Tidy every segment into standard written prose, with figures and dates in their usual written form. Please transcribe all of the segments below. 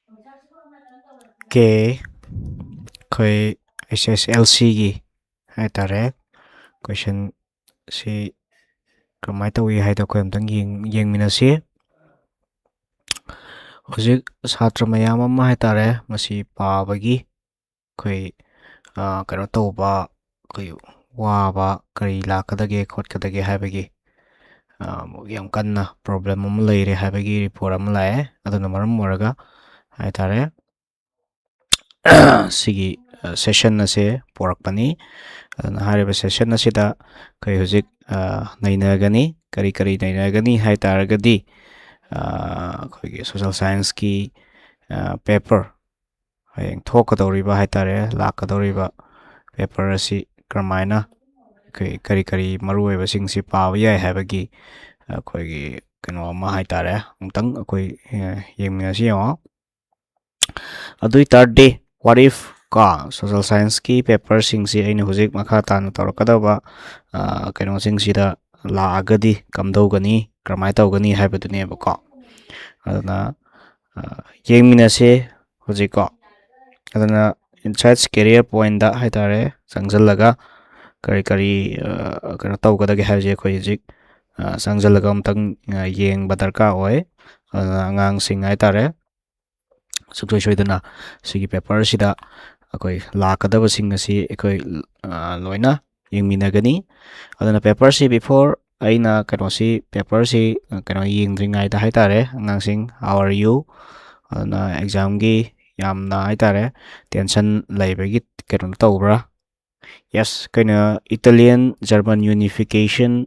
Okay, khoi HSLC gi hai tare question si kamai tawi hai ta khoi amtang yeng minasi hojik satra mayam ama hai tare masi pabagi khoi kano tawba khoi waba kari lakadage khotkadage haibagi yam kanna problem ama leire haibagi report ama lae aduna maram moraga hai tare sigi session ase porakpani aduna hariba session asida kai hojik nainagani kari nainagani hai taragadi ꯑꯩꯈꯣꯏꯒꯤ social ꯁꯥꯏꯟꯁꯀꯤ paper ꯍꯌꯦꯡ ꯊꯣꯛꯀꯗꯧꯔꯤꯕ ꯍꯥꯏꯇꯥꯔꯦ ꯂꯥꯛꯀꯗꯧꯔꯤꯕ paper ꯑꯁꯤ ꯀꯔꯝꯃꯥꯏꯅ ꯑꯩꯈꯣꯏ ꯀꯔꯤ ꯃꯔꯨꯑꯣꯏꯕꯁꯤꯡꯁꯤ ꯄꯥꯕ ꯌꯥꯏ ꯍꯥꯏꯕꯒꯤ ꯑꯩꯈꯣꯏꯒꯤ ꯀꯩꯅꯣ ꯑꯃ ꯍꯥꯏꯇꯥꯔꯦ ꯑꯃꯨꯛꯇꯪ ꯑꯩꯈꯣꯏ ꯌꯦꯡꯃꯤꯟꯅꯁꯤ ꯌꯦꯡꯉꯣ ꯑꯗꯨ ꯑꯣꯏꯇꯥꯔꯗꯤ ꯋꯥꯠ ꯏꯐ ꯀꯣ ꯁꯣꯁꯦꯜ ꯁꯥꯏꯟꯁꯀꯤ ꯄꯦꯄꯔꯁꯤꯡꯁꯤ ꯑꯩꯅ ꯍꯧꯖꯤꯛ ꯃꯈꯥ ꯇꯥꯅ ꯇꯧꯔꯛꯀꯗꯕ ꯀꯩꯅꯣꯁꯤꯡꯁꯤꯗ ꯂꯥꯛꯑꯒꯗꯤ ꯀꯝꯗꯧꯒꯅꯤ ꯀꯔꯝꯃꯥꯏꯅ ꯇꯧꯒꯅꯤ ꯍꯥꯏꯕꯗꯨꯅꯦꯕꯀꯣ aduna yengminase hojiko aduna insights career point da haitare sangjallaga kari kano tawgadage haije khoi hojik sangjallaga amtang yengba darka oi angang sing haitare suksoi soidana sigi paper sida akoi lakadaba sing asi ekoi loina yengminagani aduna paper si before aina kanosi paper si kano yengdringai da haitare angangsing how are you aduna exam gi yamna haitare tension leibagi kano tawbra yes kaina Italian German unification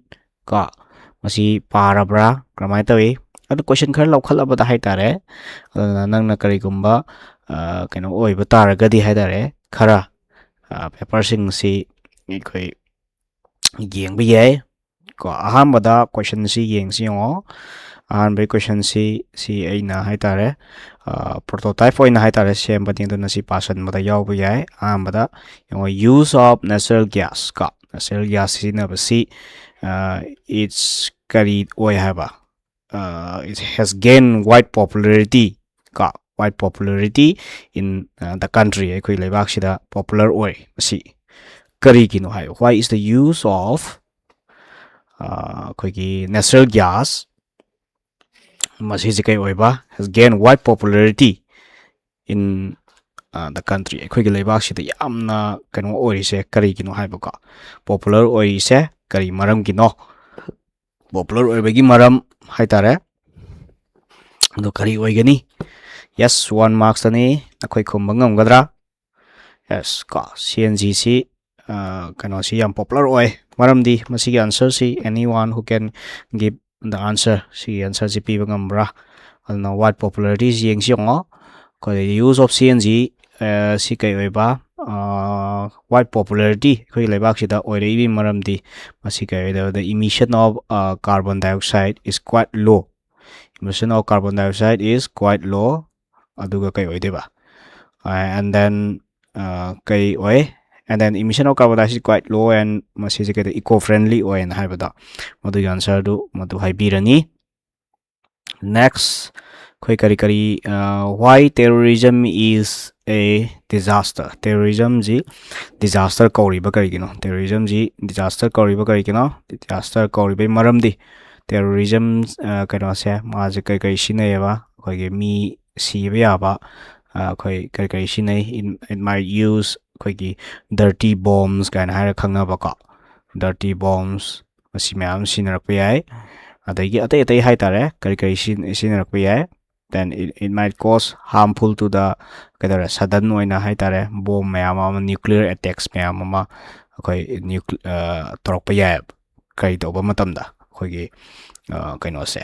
ka masi parabra kramai tawi adu question khar laukhalabada haitare aduna nangna karigumba kaino oiba taragadi haitare khara paper sing si khoi yengba yai ko ahambada question si yengsi ngo ahanbai question si aina haitare prototype oina haitare sem bading duna si pasan mada yawba yai ahambada ngo use of natural gas ka natural gas sina basi it's kari oi haba it has gained wide popularity ka wide popularity in the country aikoi leibak sida popular oi basi kari kino hai why is the use of ꯑꯩꯈꯣꯏꯒꯤ natural gas ꯃꯁꯤꯁꯤ ꯀꯩ ꯑꯣꯏꯕ has gained wide popularity in the country ꯑꯩꯈꯣꯏꯒꯤ ꯂꯩꯕꯥꯛꯁꯤꯗ ꯌꯥꯝꯅ ꯀꯩꯅꯣ ꯑꯣꯏꯔꯤꯁꯦ ꯀꯔꯤꯒꯤꯅꯣ ꯍꯥꯏꯕꯀꯣ popular ꯑꯣꯏꯔꯤꯁꯦ ꯀꯔꯤ ꯃꯔꯝꯒꯤꯅꯣ popular ꯑꯣꯏꯕꯒꯤ ꯃꯔꯝ ꯍꯥꯏꯇꯥꯔꯦ ꯑꯗꯣ ꯀꯔꯤ ꯑꯣꯏꯒꯅꯤ yes 1 marks ꯇꯅꯤ ꯑꯩꯈꯣꯏ ꯈꯨꯝꯕ ꯉꯝꯒꯗ꯭ꯔꯥ yes ꯀꯣ CNG ꯁꯤ ꯀꯩꯅꯣꯁꯤ ꯌꯥꯝ popular ꯑꯣꯏ maramdi masigi answer si anyone who can give the answer si answer si piba ngambra alna what popularity si yengsi ngo ko the use of CNG si kai oiba what popularity khoi lebak sida oirei maramdi masi kai the emission of carbon dioxide is quite low emission of carbon dioxide is quite low aduga kai oideba and then kai oi and then emission of carbon dioxide is quite low and masisi ke eco-friendly oil and haibada madu answer do madu haibirani next koi kari why terrorism is a disaster terrorism ji disaster kauri ba kari gino terrorism ji disaster kauri ba kari gino disaster kauri ba maram di terrorism kaino se ma ji kai sinai ba koi ge mi si ba ba koi kari sinai it might use ꯑꯩꯈꯣꯏꯒꯤ dirty bombs ꯀꯥꯏꯅ ꯍꯥꯏꯔ ꯈꯪꯅꯕꯀꯣ dirty bombs ꯃꯁꯤ ꯃꯌꯥꯝ ꯁꯤꯖꯤꯟꯅꯔꯛꯄ ꯌꯥꯏ ꯑꯗꯒꯤ ꯑꯇꯩ ꯍꯥꯏꯇꯥꯔꯦ ꯀꯔꯤ ꯁꯤꯖꯤꯟꯅꯔꯛꯄ ꯌꯥꯏ then it might cause harmful to the ꯀꯩꯗꯧꯔꯦ sudden ꯑꯣꯏꯅ ꯍꯥꯏꯇꯥꯔꯦ bomb ꯃꯌꯥꯝ ꯑꯃ nuclear attacks ꯃꯌꯥꯝ ꯑꯃ ꯑꯩꯈꯣꯏ ꯇꯧꯔꯛꯄ ꯌꯥꯏ ꯀꯔꯤ ꯇꯧꯕ ꯃꯇꯝꯗ ꯑꯩꯈꯣꯏꯒꯤ ꯀꯩꯅꯣꯁꯦ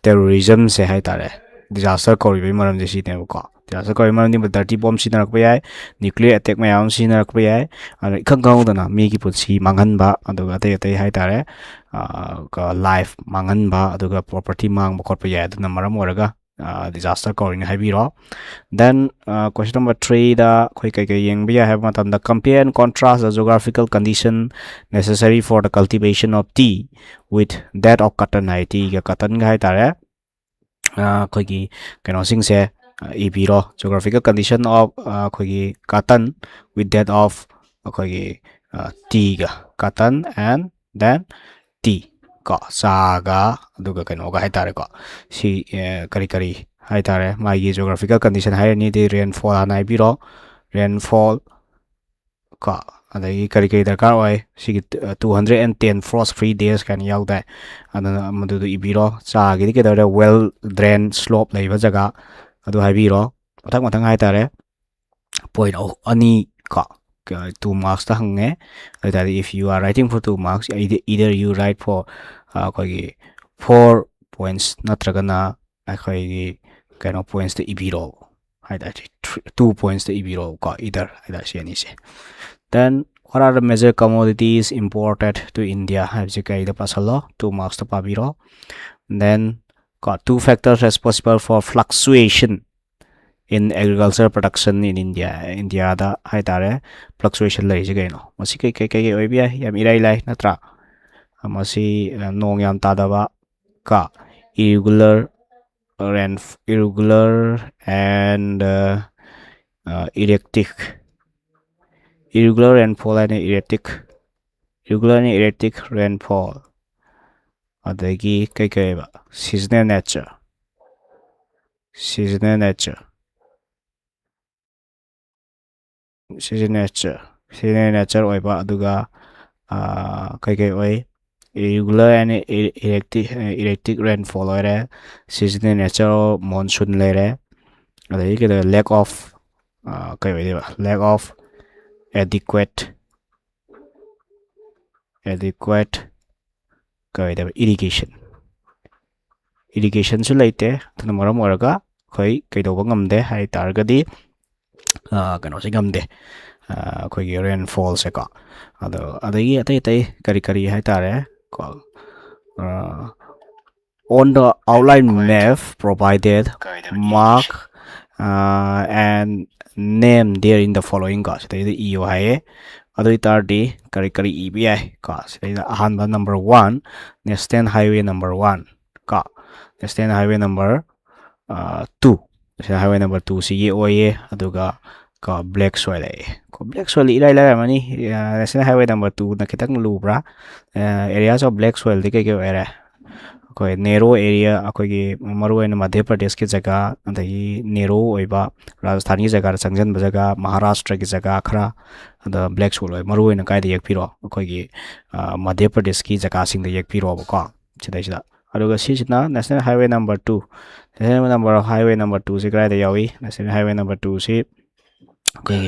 terrorismꯁꯦ ꯍꯥꯏꯇꯥꯔꯦ disaster ꯀꯧꯔꯤꯕꯒꯤ ꯃꯔꯝꯁꯦ ꯁꯤꯅꯦꯕꯀꯣ disaster ꯀꯧꯔꯤꯕ ꯃꯔꯝꯗꯤ dirty bomb ꯁꯤꯖꯤꯟꯅꯔꯛꯄ ꯌꯥꯏ nuclear attack ꯃꯌꯥꯝ ꯁꯤꯖꯤꯟꯅꯔꯛꯄ ꯌꯥꯏ ꯑꯗꯨ ꯏꯈꯪ ꯈꯪꯍꯧꯗꯅ ꯃꯤꯒꯤ ꯄꯨꯟꯁꯤ ꯃꯥꯡꯍꯟꯕ ꯑꯗꯨꯒ ꯑꯇꯩ ꯍꯥꯏꯇꯥꯔꯦ ꯂꯥꯏꯐ ꯃꯥꯡꯍꯟꯕ ꯑꯗꯨꯒ ꯄ꯭ꯔꯣꯄꯔꯇꯤ ꯃꯥꯡꯕ ꯈꯣꯠꯄ ꯌꯥꯏ ꯑꯗꯨꯅ ꯃꯔꯝ ꯑꯣꯏꯔꯒ disaster ꯀꯧꯔꯤꯅ ꯍꯥꯏꯕꯤꯔꯣ then question number 3 da ꯑꯩꯈꯣꯏ ꯀꯩ ꯌꯦꯡꯕ ꯌꯥꯏ ꯍꯥꯏꯕ ꯃꯇꯝꯗ compare and contrast the geographical condition necessary for the cultivation of tea with that of cotton tea ga cotton ga ꯍꯥꯏꯇꯥꯔꯦ ꯑꯩꯈꯣꯏꯒꯤ ꯀꯩꯅꯣꯁꯤꯡꯁꯦ ibiro geographical condition of akhoi cotton with that of akhoi tea ga cotton and then tea ko saga aduga kano ga haitare ko si kari kari haitare magi geographical condition hairani di rainfall anai biro rainfall ko adagi kari kari darkar oi si 210 frost free days kan yaudai adana madu ibiro cha gi ke dare well drained slope leiba jaga adu haibiro mathang mathang haitare point ani ko 2 marks ta hange that if you are writing for 2 marks either you write for akhoi 4 points natragana akhoi kano points to ibiro haidai 2 points to ibiro ko either haidai se ani se. Then what are the major commodities imported to India? Have you guys the pasalo 2 marks to pabiro. Then got 2 factors responsible for fluctuation in agriculture production in India. India da haitare fluctuation lai je gaino masi kai oi bia yam irai lai natra masi nong yam ta da ba ka irregular irregular and irregular rainfall and irregular and erratic rainfall adagi kai ba seasonal nature oiba aduga kai oi irregular and erratic rainfall ore seasonal nature monsoon lere adagi the lack of lack of adequate irrigation su leite thana maram oraga khoi kaidoba ngamde hai targadi kano se ngamde khoi gi rainfall se ka ado adagi atai kari hai tare ko on the outline map provided mark and name there in the following ka so the eo hai adu tardi kari ebi ka so the ahanba number 1 national highway number 1 ka national highway number 2 national highway number 2 si oye aduga ka black soil ko black soil ilai mani national highway number 2 na kitang lubra areas of black soil de ke era koi narrow area akoi maru en madhya pradesh ki jaga adagi narrow oiba rajasthan ki jaga changjan jaga maharashtra ki jaga khara the black soil oi maru en kai de yakpiro akoi gi madhya pradesh ki jaga sing de yakpiro ko chidai chida aduga sisina national highway number 2 highway number 2 se krai de yawi national highway number 2 si koi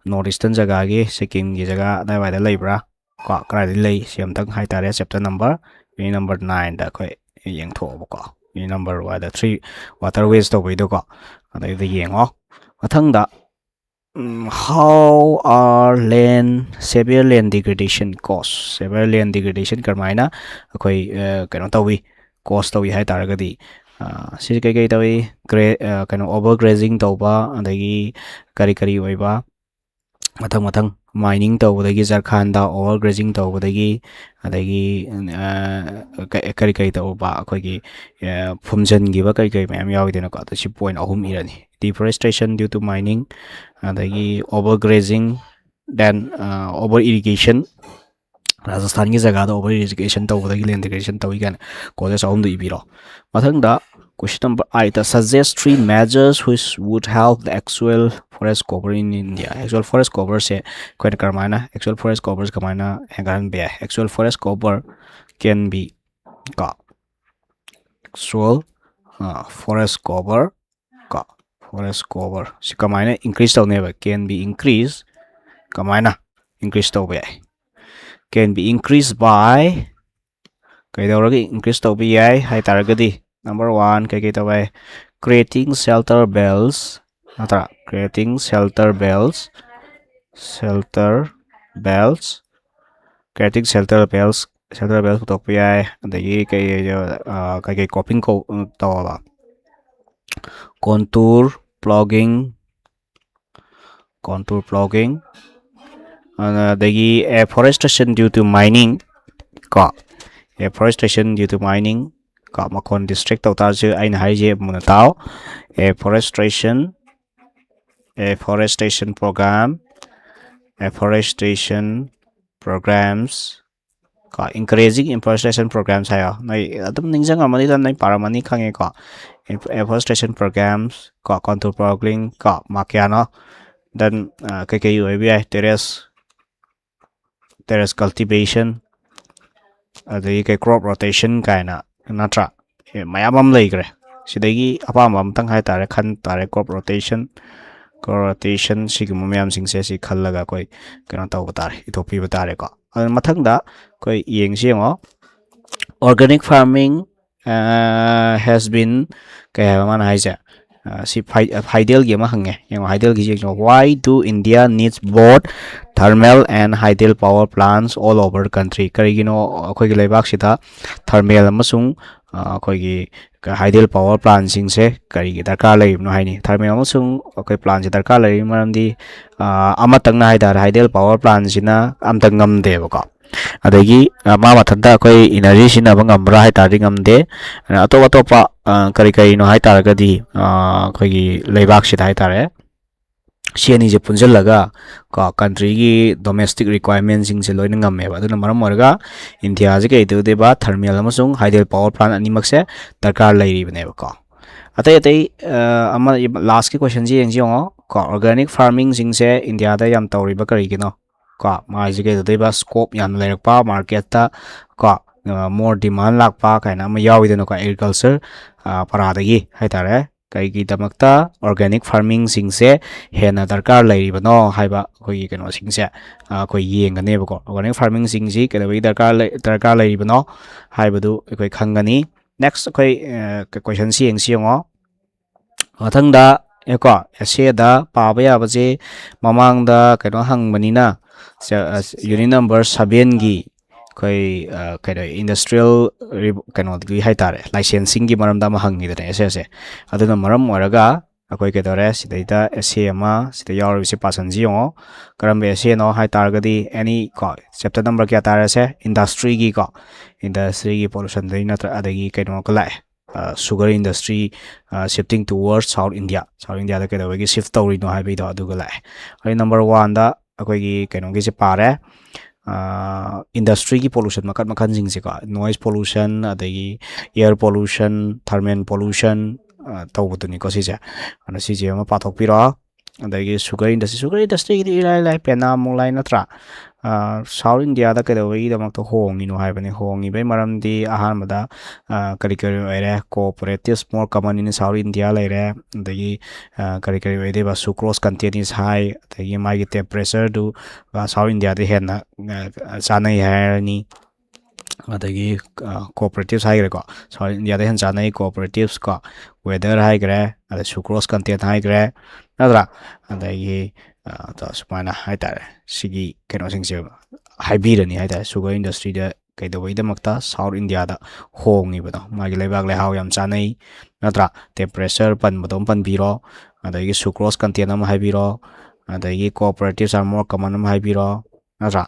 north eastern jaga gi sikkim ki jaga dai wai da leibra ko krai de lei siam tang hai tare chapter number 9 da koi yang tho ko number 3 waterways to bai do ko adai de yang mathang da how are severe land degradation cost karmaina koi kano tawi cost tawi hai taragadi si kai tawi kano overgrazing tawba adagi kari oiba mathang mining tawbadagi Jharkhand da overgrazing tawbadagi adagi kari tawba akhoi phumjan giba kari mayam yawi dena ko si point ahum irani deforestation due to mining adagi overgrazing then over irrigation Rajasthan ki jaga da over irrigation tawbadagi land degradation tawi kan causes ahum du ibiro mathang da question number 8 suggest 3 measures which would help the actual forest cover in India. Actual forest cover se quite karmana actual forest covers kamana hangan be actual forest cover can be ka actual forest cover si kamana increase to never can be increased kamana increase to be can be increased by increase to be hai taragadi number 1 to by creating shelter belts creating shelter belts to be adagi kai coping ko tawa contour plugging adagi afforestation due to mining ko makon district tau tar chu aina haije mun tau afforestation programs ko encouraging afforestation programs hayo nai adum ningjang amani dan nai paramani khange ko afforestation programs ko contour programming ko makyano dan kai UABI terrace cultivation adai kai crop rotation kaina natra mayamam leigre sidagi apam tang hai tare khan tare crop rotation sigi mayam singse si khallaga koi kana taw batare itopi batare ko mathangda koi yengsiango organic farming has been kaya man haija si hydel gi ma hange yang hydel gi jeng why do India needs both thermal and hydel power plants all over the country karigino akhoi gi leibak sida thermal amasung akhoi gi hydel power plant sing se kari gi darkar lai no haini thermal amasung akhoi plant se darkar lai maramdi amatang na haidar hydel power plant sina amtang ngam de ko adagi ma mathanda akhoi energy sina bangam ra hai tari ngam de atopa kari no hai tar ga di akhoi gi leibak sida hai tare siani je punjal laga ka country gi domestic requirements sing se loina ngam meba aduna maram morga India je ke de ba thermal amasung hydel power plant animak se darkar lai ri bne ko atai ama last ki question ji yeng jong ko organic farming sing se India da yam tawri ba kari gino ko ma je ke de ba scope yan lerak pa market ta ko more demand lak pa kaina ma yawi de no ka agriculture para da gi hai tare kai gi damakta organic farming sing se hena darkar lai ri bano haiba koi keno sing se koi yeng gane ba ko organic farming sing ji ke bai darkar lai ri bano haibadu koi khangani next koi question si yeng si ngo mathangda eko ese da pa ba ya ba je mamang da keno hang manina unit number 7 gi koi kaido industrial kano gi haitare licensing gi maram da ma hangi da ese aduna maram waraga akoi ke dore sidaita ese ama sida yaw se pasanji yo karam ese no haitar ga di any ko chapter number kya tare se industry gi pollution dei na tra adagi kaino kala sugar industry shifting towards South India da ke da gi shift tori no hai bi do adu gala number 1 da akoi gi kaino gi se pare industry ki pollution makan jing se ka noise pollution adagi air pollution thermal pollution tawbutuni ko si ja ana si je ma pathok pira adagi sugar industry ki lai pena mulai natra South India da ke dawai da mak to hongi no hai bani hongi bai maram di ahan mada kari ere cooperatives more common in South India lai re adagi kari de ba sucrose content is high adagi mai temperature do South India de hen sanai hai ni adagi cooperatives hai ko South India de hen sanai cooperatives ka weather hai gre ada sucrose content hai gre nadra adagi ta sumana hai tare sigi keno sing se hybrid ni hai tare sugar industry da kai da wai da makta South India da hongi ba ma gi leibak le haw yam chanai natra temperature pan bodom pan biro adagi sucrose content am hai biro adagi cooperatives are more common am hai biro natra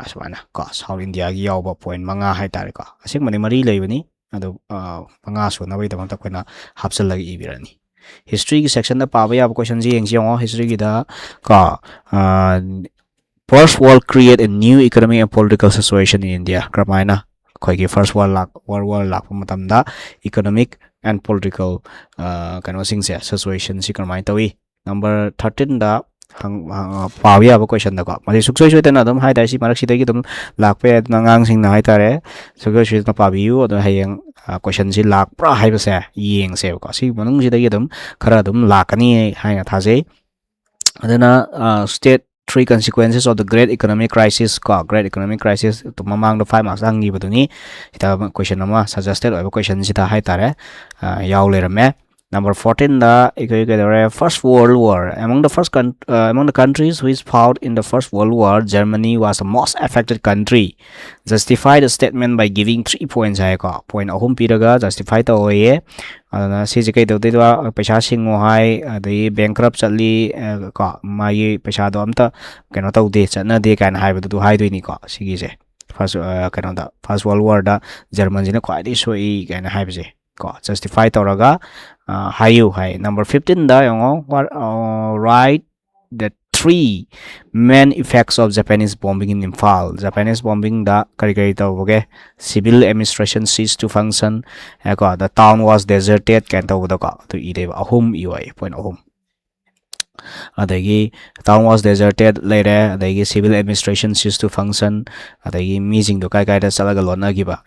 sumana ka South India gi yaw ba point manga hai tare ka asik mani mari leibani adu manga so na bai da makta koina hapsal lagi ibirani history ki section da pa ba ya question ji yeng jong history ki da ka first world create a new economic and political situation in India kramaina khoi ki first world war lak matam da economic and political kind of things situation si kramai tawi number 13 da pa ba ya question da ka mari suksoi soi na dum hai dai si marak si dai ki dum lak pe nangang sing na hai tare suksoi soi na pa biu ado hayeng question si lak pra hai ba se yeng se ko si manung si dai dum khara dum lakani hai na thase adana state three consequences of the great economic crisis to mamang the 5 marks angi baduni ita question nama suggested or question sita hai tare yaw lerame number 14 the first world war among the countries which fought in the first world war Germany was the most affected country justify the statement by giving 3 points hai ko point ahum piraga justify to ye adana si je kai do de paisa singo hai adai bankrupt chatli ko mai paisa do amta keno tau de chana de kan hai bu du hai doi ni ko sigi je First World War da German sina khwaidai soi kaina haibse ko justify toraga hayu hai number 15 da yongo what right the three main effects of Japanese bombing in Imphal. Japanese bombing da kari kari tawage civil administration ceased to function. The town was deserted kan tawada ka to ideba ahum iwai point ahum. Adagi town was deserted later. Adagi civil administration ceased to function. Adagi meeting do kai kai da salaga lona giba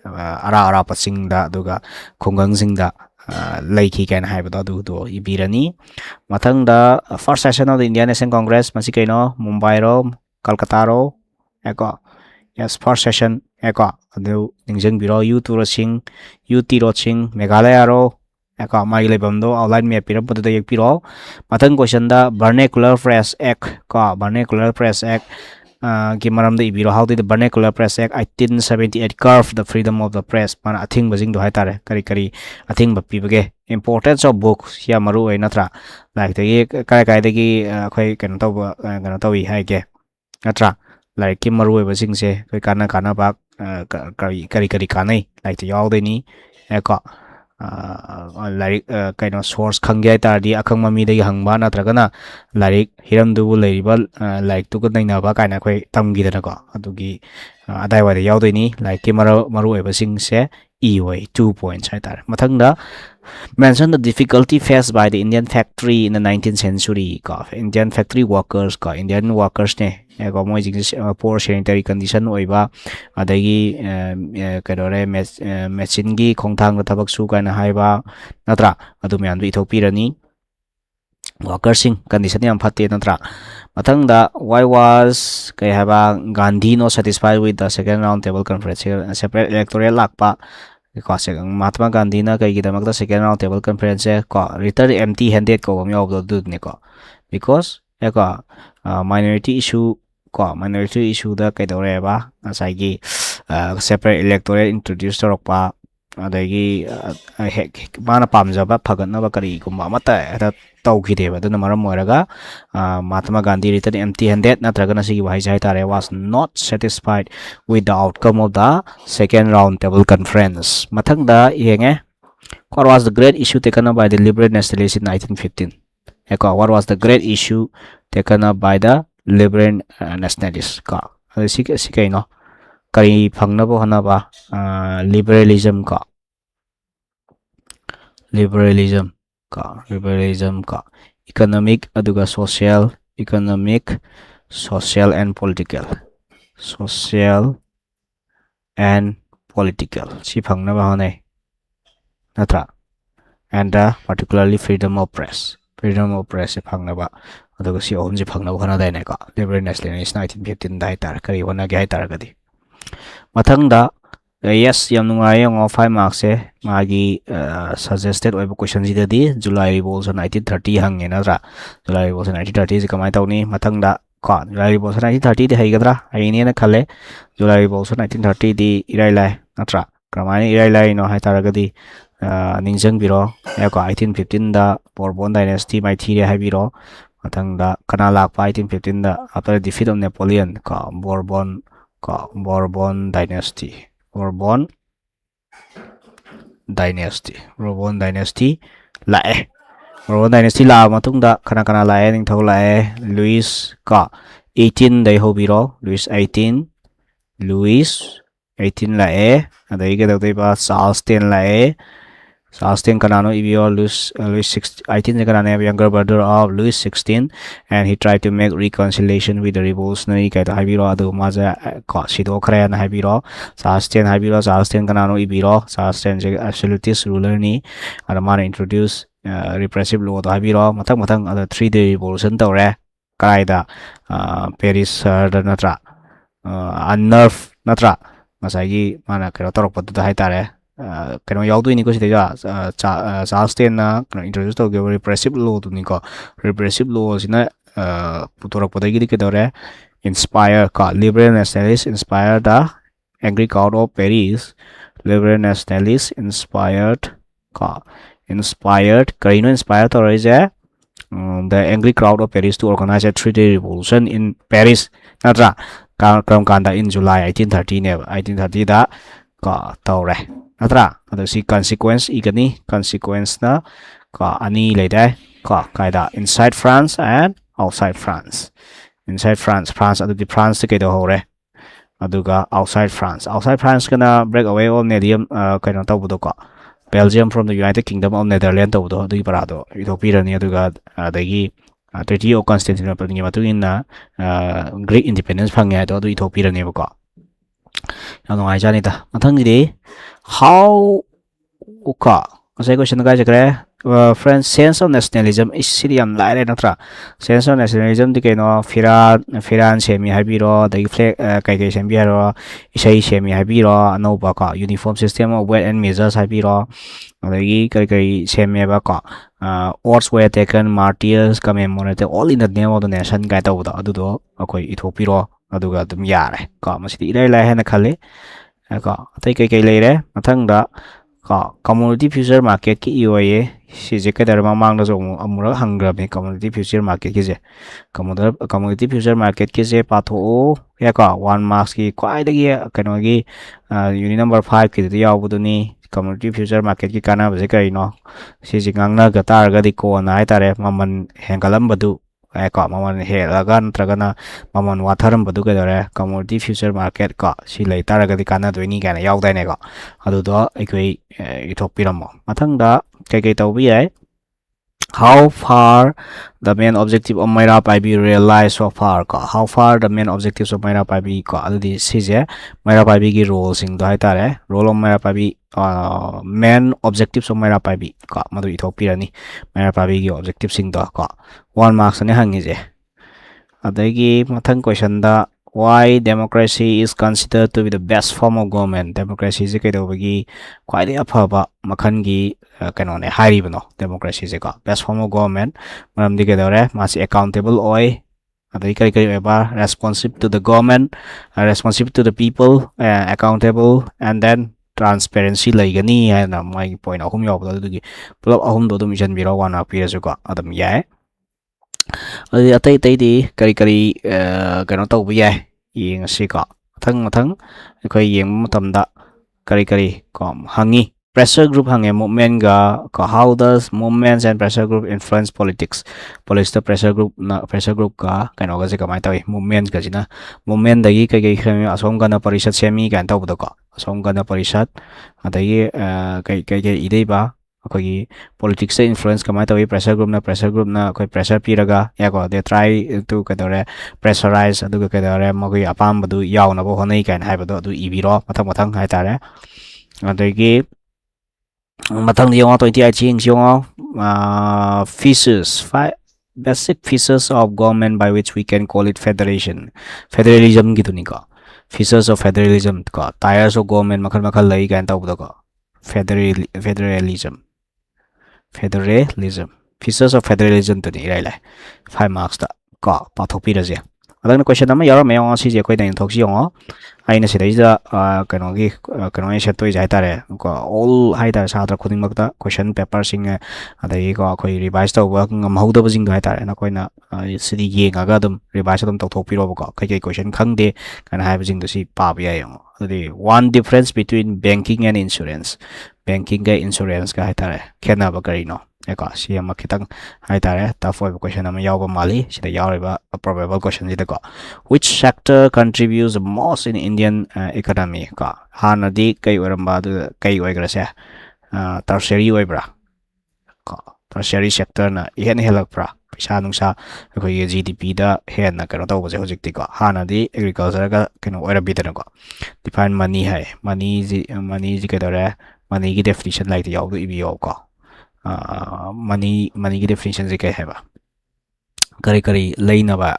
ara pasing da duga khungang sing da Laiki can have do Ibirani. Matanga first session of the Indian Nation Congress, Masikaino, Mumbai ro, Calcutta ro, Echo. Yes, first session, Echo, the Ninjang Biro, U to Roching, UT Roching, Meghalaya ro, Echo, Magile Bando, outline me a pyramid to the Piro. Matang question the Vernacular Press Act, Vernacular Press Act. Gimaram the Ibiro, how did the Vernacular Press Act 1878 carve the freedom of the press? Mana I think basing to Haitare, Kari, I think but people importance of books, Yamaru, Natra, like the Karakadegi, Kanatowi, Hage, Natra, like Kimaru basing say, Kana Kanabak, Kari Kane, like the Yaldini, Eko. Like kind of source khangya tardi akhang mami dai hangba na tragana like hiram du label like tu ko naina ba kaina khoi tamgi dana ko adugi adai wa yaudoi ni like maru eba sing se e way 2 points hai tar mathangda mention the difficulty faced by the Indian factory in the 19th century Indian factory workers Indian workers ne poor sanitary condition oiba adagi kadore machine gi khongthang thabak su kana haiba natra adu myan bi thopirani workers sing condition yam phatte natra mathangda why was kai haba Gandhi not satisfied with the second round table conference separate electoral lakpa because Mahatma Gandhi na kai gidamak the second round table conference return empty handed ko mi of the ne ko because minority issue da kai dore ba asai separate electoral introduced torokpa adagi mana pamjaba phagatna ba kari kumba mata tawkhideba duna maram moiraga Mahatma Gandhi return empty handed natragana sigi wahai tare was not satisfied with the outcome of the second round table conference. Mathangda yenge what was the great issue taken up by the liberal nationalists in 1915? What was the great issue taken up by the liberal nationalists? Sikaino kari phangnabo hanaba liberalism economic aduga social and political si phangnaba hane natra and particularly freedom of press phangnaba aduga si ohum ji phangnaba hana dai ne ka liberal nationalist 1915 dai tar kari wana gai tar gadi mathangda yes yam nungai ng 5 marks magi suggested oiba question ji di July Revolution 1930 hang ena ra July Revolution 1930 ji kamai tawni mathangda ko July Revolution 1930 di haigadra aini na khale July Revolution 1930 di irai lai natra kramani irai lai no hai taragadi ningjang biro ko 1815 da Bourbon dynasty mai thire hai biro mathangda kana lakpa 1815 da after the defeat of Napoleon Bourbon dynasty lae Bourbon dynasty la matungda kana lae ning thau lae Louis 18 dai hobiro Louis 18 lae adai ga dai ba Charles 10 lae Charles 10 kanano ibio Louis 18 kanane younger brother of Louis 16 and he tried to make reconciliation with the revolutionary kai habiro adu maja sido khare na habiro Charles 10 habiro Charles 10 kanano ibiro Charles 10 absolutist ruler ni adamana introduce repressive law to habiro matang other 3-day revolution tawre kaida Paris da natra unnerve natra masagi mana kero torok padu hai tare kano yaudu ini ko sida Charles 10 na introduce to repressive law to niko repressive law sina putorak podagi di kedore inspire liberal nationalists inspired the angry crowd of Paris liberal nationalists inspired karino inspired or is the angry crowd of Paris to organize a 3-day revolution in Paris natra karam kanda in July 1830 ne 1830 da ka tawre natra ado si consequence igani consequence na ka ani leidai ka kaida inside France and outside France. Inside France ado di France ke do hore aduga outside France kana break away all medium kaino tawbudo ka Belgium from the United Kingdom of Netherlands tawbudo adu parado Ethiopia ni aduga adagi Treaty of Constantinople ni matungin na Greek independence phangye ado adu Ethiopia ni ba ano ai jani ta mathang di how uka asai question ga jakre friends sense of nationalism is siriam lai natra sense of nationalism di kaino firan semi habiro the flag kai semi haro isai semi habiro no ba ka uniform system of weight and measures habiro adagi kai semi ba ka oaths were taken martyrs commemorated all in the name of the nation kai ta uda adu do akoi Ethiopia aduga dum yare ka masidi ilai lai hena khale ka tai kai leire mathangda ka community future market ki ioye si je kadar mamang da jong amura hangra me community future market ki je community future market ki je patho ya ka 1 marks ki kwai da gi kano gi unit number 5 ki da yaw buduni community future market ki kana ba je kai no si je ngangna ga tar ga di ko na ai tare maman hengalam badu ka maman he lagan tragana maman watharam badu ga dare commodity future market ka si lai taraga di kana doini kana yaw dai ne ka adu do ikoi ithopiramo mathang da kai tawbi ai how far the main objective of Myra Paibi realized so far ka how far the main objectives of Myra Paibi ka adi sije Myra Paibi ki role sing do hai tare role of Myra Paibi main objectives of Myra Paibi ka madu Ethiopia ni Myra Paibi ki objective sing do ka 1 marks ne hangi je adagi mathang question da why democracy is considered to be the best form of government democracy is kai do bagi kwai de aphaba makhan gi kano ne hari bano democracy is ka best form of government maram di kai dore masi accountable oi adai kai ba responsive to the government responsive to the people accountable and then transparency laigani na mai point ahum yaw do gi pull ahum do dum jan biro wana pirasu ka adam yae adi atai di kari kano tawbi yae yeng si ka mathang koi yeng matamda kari ko hangi pressure group hange movement ga ka how does movements and pressure group influence politics the pressure group ka kano ga se kamai tawi movement ga jina movement dagi kai asom ga na parishad semi kan taw ka asom ga na parishad adagi kai idei ba akogi politics influence kamai tawi pressure group na koi pressure piraga ya ko they try to kadore pressurize adu kadore magoi apam badu yaw na bo honai kan hai badu adu ibiro mathang hai tare adagi mathang di yong 20 ching yong features 5 basic features of government by which we can call it federalism gitu ni ka features of federalism ka tires of government makhal lai kan taw ka federalism features of federalism to ni lai 5 marks da ka pathok pi raje adang question ama yaro me on si je koi dang thok si yong aina sidai da kano gi kano ai setoi jai tare ko all hai da sa tra khuding makta question paper sing adai ko koi revise to wa ngam hauda bajing do hai tare na koi na sidi ye nga ga dum revise dum tok thok pi ro ko kai question khang de kan hai bajing do si pa bi ai yong adi one difference between banking and insurance banking ga insurance ga hai tare khena ba kari no eka si ama kitang hai tare tough question ama yaw ba mali sida yaw ba probable question sida ko which sector contributes the most in Indian economy ka hanadi kai oramba du kai oigra se tertiary oibra ka tertiary sector na hen helak pra pisa nungsa ko GDP da hen na kano taw je hojik ti ko hanadi agriculture ga kano oira bidana ko define money hai money ji ka dare money gi definition like yaw du ibi yaw ko money ki definition je kai heba kari leina ba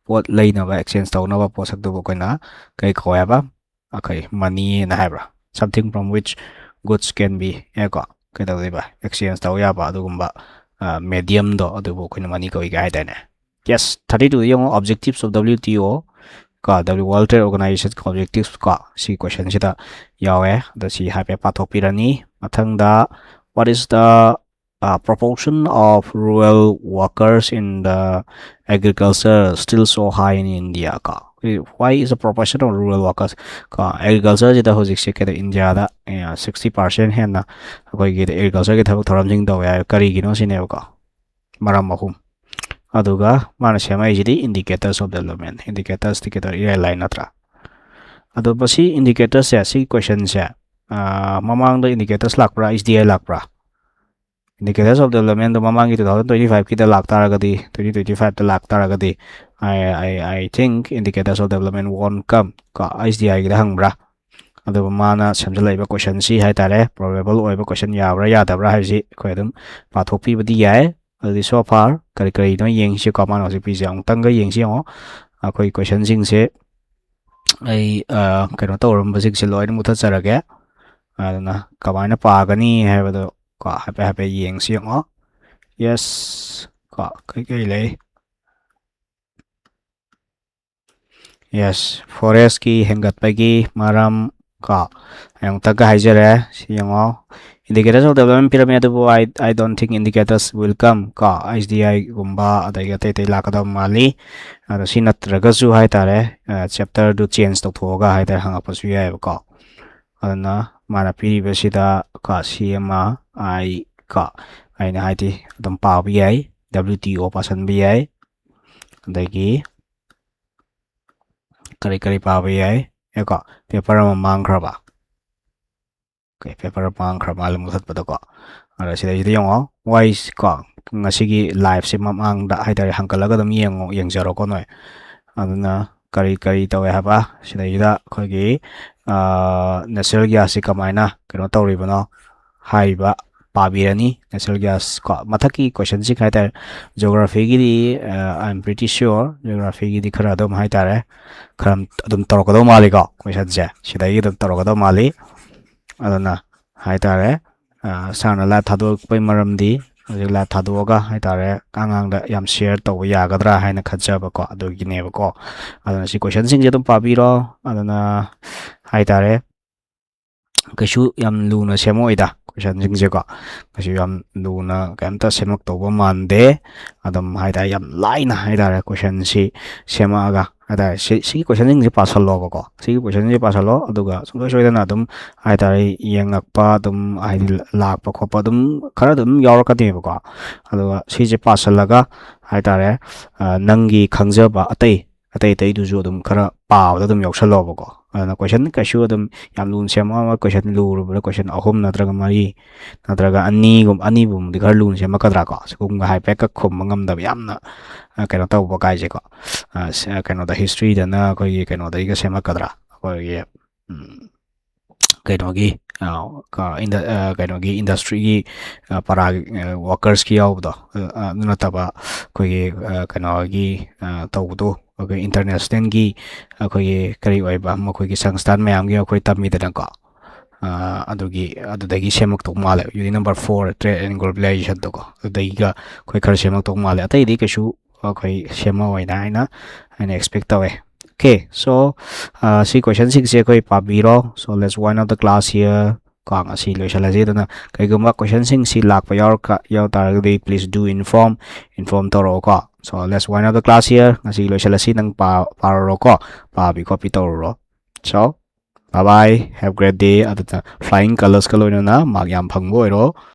pot leina ba exchange taw na ba posak do ko na kai khoya ba akai money na heba something from which goods can be eko kai taw ba exchange taw ya ba dugumba medium do adu ko na money ko ga da na yes 32 yung objectives of WTO ka World Trade Organization objectives ka si question sida yawe da si hape pathok pirani mathang da what is the proportion of rural workers in the agriculture still so high in India ka why is a proportion of rural workers ko agriculture jida hojik se ke India da 60% henna koi gi agriculture ge thabak thoram jing daw ya kari gi no sine ko maram ahum aduga mana sema jidi indicators of development indicators tiketar ira line natra adu basi indicators ya si question se mamang da indicators lakpra SDI lakpra indicators of development mamang gi 2025 ki da lak taragadi 2025 da lak taragadi I think indicators of development won't come ka SDI gi da hangbra adu mana samjalaiba question si hai tare probable oiba question yabra yadabra haisi ko edum pathopi badi yai adu so far kari kari no yeng si ka mana si pi jang tang ga yeng si ngo akoi question sing se ai kaino tawram basik se loin mutha charage aduna kamaina pagani haibado ka hape hape yeng si ngo yes ka kai kai lei yes forest ki hengat pagi maram ka yang taga haijare si ngo indicators of development pyramid I don't think indicators will come ka SDI gumba adai te te lakada mali ada sinat ragasu hai tare chapter do change to thoga hai tare hanga pasu ya ka adana mana piri besida ka CMA I ka aina haiti dam pa bi ai WTO pasan bi ai adagi kari kari pa bi ai ka paper ma mangkraba okay paper mangkraba lam musat padako ara sida jidi yongo wise ka ngasigi live se mamang da haidari hankalaga dam yengjaro ko noi aduna kari kari tawe haba sida jida khogi natural gas se kamaina keno tawri bano haiba pabirani natural gas ko mathaki question si khaita geography gi di I'm pretty sure geography gi di khara dom haitare kharam adum torokado mali ko question je sida gi dum torokado mali aduna haitare sana la thadok pai maram di la thadoga haitare kangang da yam share to yagadra haina khajaba ko adugi ne ko aduna si question sing je dum pabiro aduna haitare kashu yam luna semoida question sing je ko kashu yam luna kamta semak to mande adam haita yam laina haitare question si semaga ada si question sing je pasalo ko si question je pasalo aduga sungoi soidana dum haitare yengakpa dum ai lakpa khopa dum khara dum yauraka de ko aduga si je pasalaga haitare nangi khangjaba atai atai du ju dum khara paw da dum yoksalo ko ana question kashu dum yam lun sema question lu question ahum natraga mari natraga ani bum di gar lun sema kadra ko skum ga hai pek ka khum ngam da yamna kaino taw ba kai je ko kaino da history da na ko ye kaino da iga sema kadra ko ye kaino gi ka kaino gi industry gi para workers ki yaw do na taba ko ye kaino gi taw do international gi akhoi kari oiba makhoi gi sangstan mayam gi akhoi tammi da ko adudagi semak to male uni number 4 trade and globalization to ko adudagi ga khoi khar semak to male atai di kashu akhoi sema waina aina expect tawe okay so si question 6 se khoi pabiro so let's wind up the class here kang asi loisala je dana kai guma question sing si lak pa yaw taragdi please do inform toro ko so let's wind up the class here asi loisala si nang paro ko pa bi copy toro so bye bye have a great day at the flying colors kaloina na magyam phangbo ero